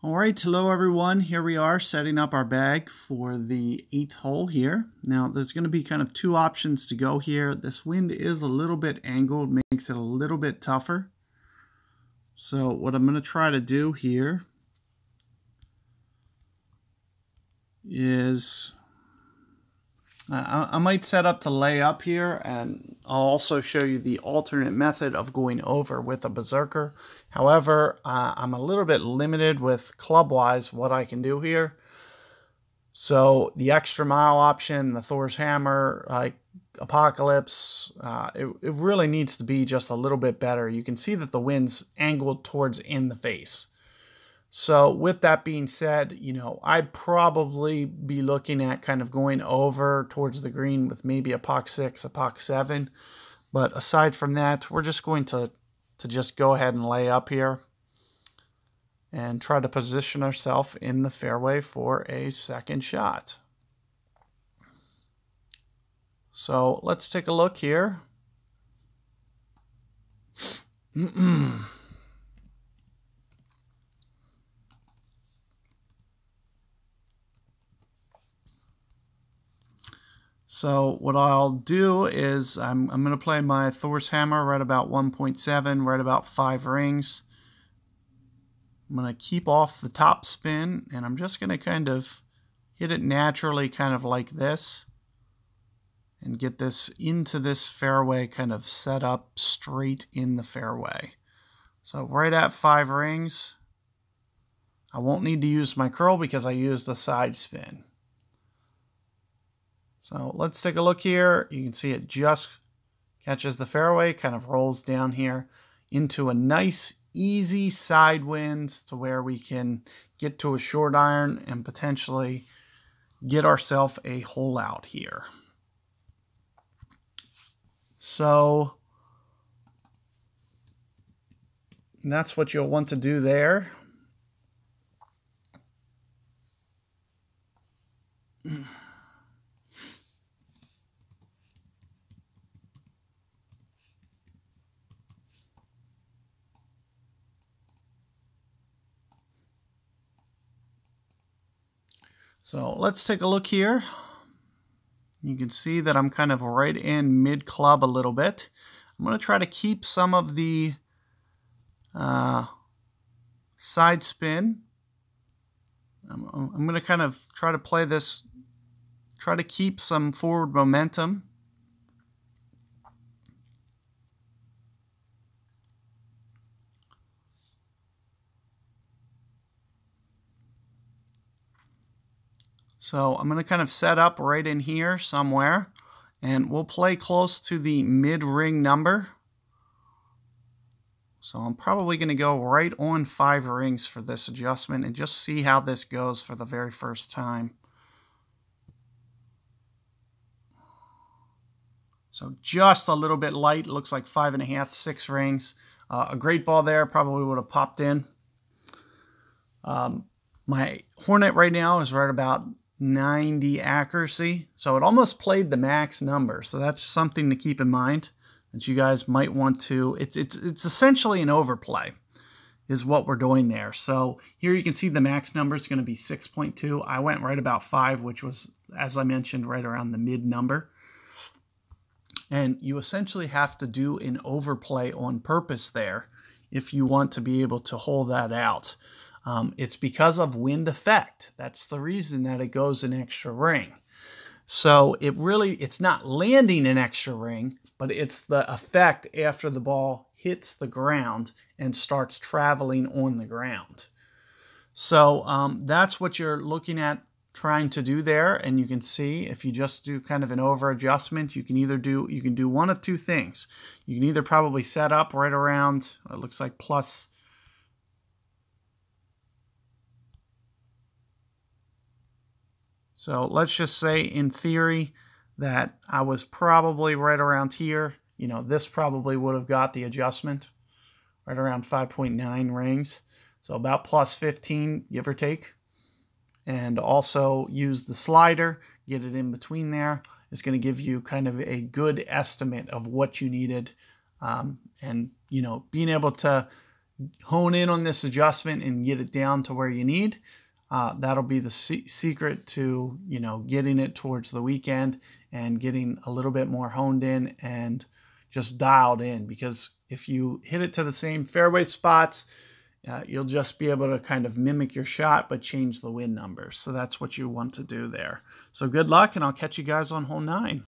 All right, hello everyone. Here we are setting up our bag for the 8th hole here. Now there's going to be kind of two options to go here. This wind is a little bit angled, makes it a little bit tougher. So what I'm going to try to do here is I might set up to lay up here, and I'll also show you the alternate method of going over with a berserker. However, I'm a little bit limited with club-wise what I can do here. So the extra mile option, the Thor's hammer, like Apocalypse, it really needs to be just a little bit better. You can see that the wind's angled towards in the face. So with that being said, I'd probably be looking at kind of going over towards the green with maybe a Apoc 6, a Apoc 7. But aside from that, we're just going to just go ahead and lay up here and try to position ourselves in the fairway for a second shot. So let's take a look here. So what I'll do is I'm going to play my Thor's hammer right about 1.7, right about 5 rings. I'm going to keep off the top spin, and I'm just going to kind of hit it naturally, kind of like this, and get this into this fairway kind of set up straight in the fairway. So right at 5 rings. I won't need to use my curl because I used the side spin. So let's take a look here. You can see it just catches the fairway, kind of rolls down here into a nice, easy side wind to where we can get to a short iron and potentially get ourselves a hole out here. So that's what you'll want to do there. So let's take a look here. You can see that I'm kind of right in mid-club a little bit. I'm going to try to keep some of the side spin. I'm going to kind of try to play this, try to keep some forward momentum. So I'm going to kind of set up right in here somewhere, and we'll play close to the mid-ring number. So I'm probably going to go right on 5 rings for this adjustment and just see how this goes for the very first time. So just a little bit light, looks like 5.5, 6 rings. A great ball there, probably would have popped in. My Hornet right now is right about 90 accuracy, so it almost played the max number. So that's something to keep in mind that you guys might want to. It's essentially an overplay is what we're doing there. So here you can see the max number is going to be 6.2. I went right about 5, which was, as I mentioned, right around the mid number. And you essentially have to do an overplay on purpose there if you want to be able to hold that out. It's because of wind effect. That's the reason that it goes an extra ring. So it's not landing an extra ring, but it's the effect after the ball hits the ground and starts traveling on the ground. So that's what you're looking at trying to do there. And you can see if you just do kind of an over adjustment, you can do one of two things. You can either probably set up right around, it looks like plus. So let's just say in theory that I was probably right around here. This probably would have got the adjustment right around 5.9 rings. So about plus 15, give or take. And also use the slider, get it in between there. It's going to give you kind of a good estimate of what you needed. And, being able to hone in on this adjustment and get it down to where you need. That'll be the secret to, you know, getting it towards the weekend and getting a little bit more honed in and just dialed in. Because if you hit it to the same fairway spots, you'll just be able to kind of mimic your shot but change the wind numbers. So that's what you want to do there. So good luck, and I'll catch you guys on hole 9.